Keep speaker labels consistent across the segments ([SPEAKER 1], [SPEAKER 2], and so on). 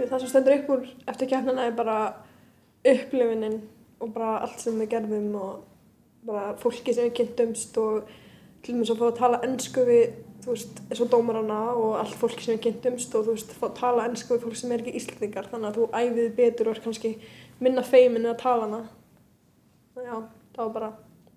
[SPEAKER 1] það sem stendur upp úr eftir keppnina bara upplifunin og bara allt sem við gerðum og bara fólki sem við kynntumst og til dæmis að fá að tala ensku við, þú veist, eins og dómarana og allt fólki sem við kynntumst og þú veist, fá að tala ensku við fólk sem ekki Íslendingar þannig að þú æfið betur og kannski minna feimin að tala hana. Já, það var bara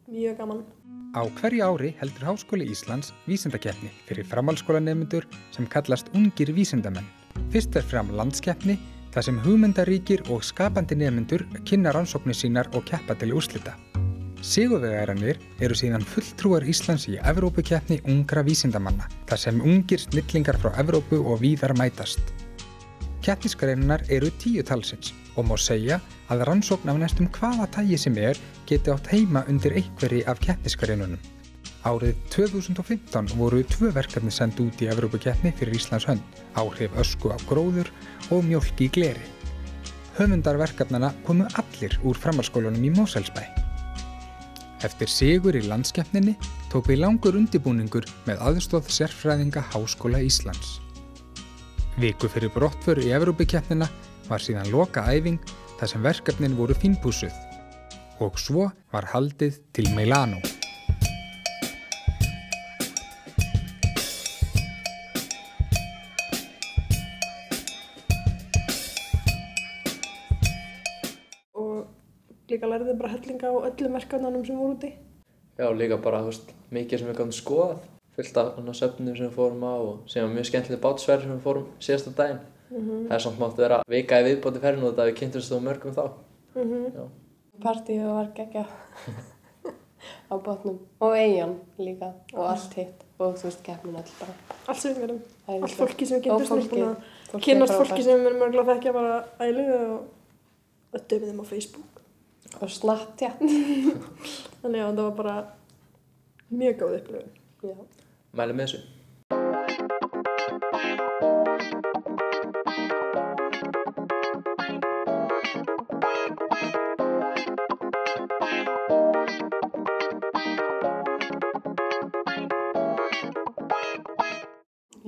[SPEAKER 1] mjög gaman.
[SPEAKER 2] Á hverju ári heldur Háskóli Íslands vísindakeppni fyrir framhaldsskólanemendur sem kallast ungir vísindamenn. Fyrst fram landskeppni þar sem hugmyndaríkir og skapandi nemendur kynna rannsóknir sínar og keppa til úrslita. Sigurvegararnir eru síðan fulltrúar Íslands í Evrópukeppni ungra vísindamanna, þar sem ungir snillingar frá Evrópu og víðar mætast. Keppnisgreinarnar eru 10 talsins og má segja að rannsókn af næstum hvaða tagi sem geti átt heima undir einhverri af keppnisgreinunum. Árið 2015 voru 2 verkefni send út í Evrópukeppni fyrir Íslands hönd, áhrif ösku á gróður og mjólk í gleri. Höfundar verkefnanna komu allir úr framhaldsskólanum í Mosfellsbæ. Eftir sigur í landskeppninni tók við langur undirbúningur með aðstoð sérfræðinga Háskóla Íslands. Viku fyrir brottför í Evrópukeppnina var síðan lokaæfing þar sem verkefnin voru fínpússuð og svo var haldið til Milano.
[SPEAKER 1] Og líka lærði bara hellinga á öllum verkefnunum sem voru úti.
[SPEAKER 3] Já, líka bara, þú veist, mikið sem við gátum skoðað. Fullt af söfnum sem við fórum á og síðan mjög skemmtileg bátsferð sem við fórum síðasta daginn. Það er samt mátt vera vika í viðbót í ferðinni og þetta við kynntumst á mörgum þá.
[SPEAKER 4] Partíið var geggjað á bátnum og eyjan líka og allt hitt og þú veist keppnin all bara.
[SPEAKER 1] Allt sem við gerum, allt fólki sem við kynntumst búin að kynnast fólki sem við erum mögulega að þekkja bara ælu og öttum þeim á Facebook.
[SPEAKER 4] Og Snapchat.
[SPEAKER 1] Þannig að það var bara mjög góð upplifun.
[SPEAKER 4] Já.
[SPEAKER 3] Mæli með þessu.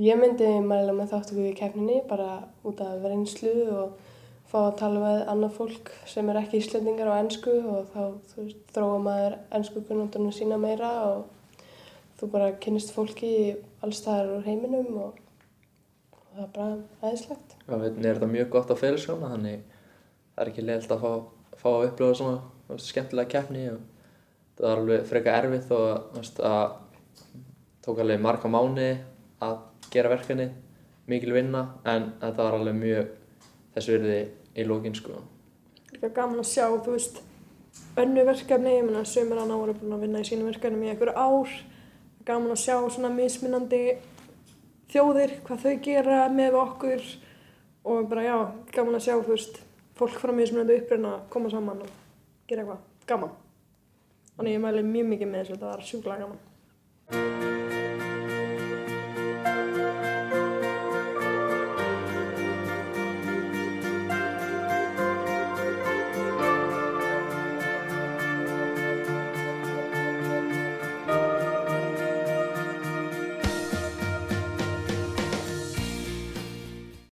[SPEAKER 4] Ég myndi mæla með þátttöku í keppninni bara út af reynslu og fá að tala við annað fólk sem ekki Íslendingar á ensku og þá þú veist, þróa maður enskukunnátuna sína meira og þú bara kynnist fólki alls staðar úr heiminum og það er bara æðislegt.
[SPEAKER 3] Já, er þetta mjög gott á félagsskóla, þannig það er ekki leiðilegt að fá að upplifa svona skemmtilega keppni og það var alveg frekar erfitt og það tók alveg marga mánuði að gera verkefni, mikil vinna, en þetta var alveg mjög þessu virði í lokin, sko.
[SPEAKER 1] Líka gaman að sjá, þú veist, önnur verkefni, ég meina sumir annað voru búin að vinna í sínum verkefnum í einhver ár. Gaman að sjá svona mismunandi þjóðir, hvað þau gera með okkur og bara já, gaman að sjá, þú veist, fólk frá mismunandi uppruna koma saman og gera eitthvað gaman. Þannig ég mæli mjög mikið með þessu, þetta var sjúklega gaman.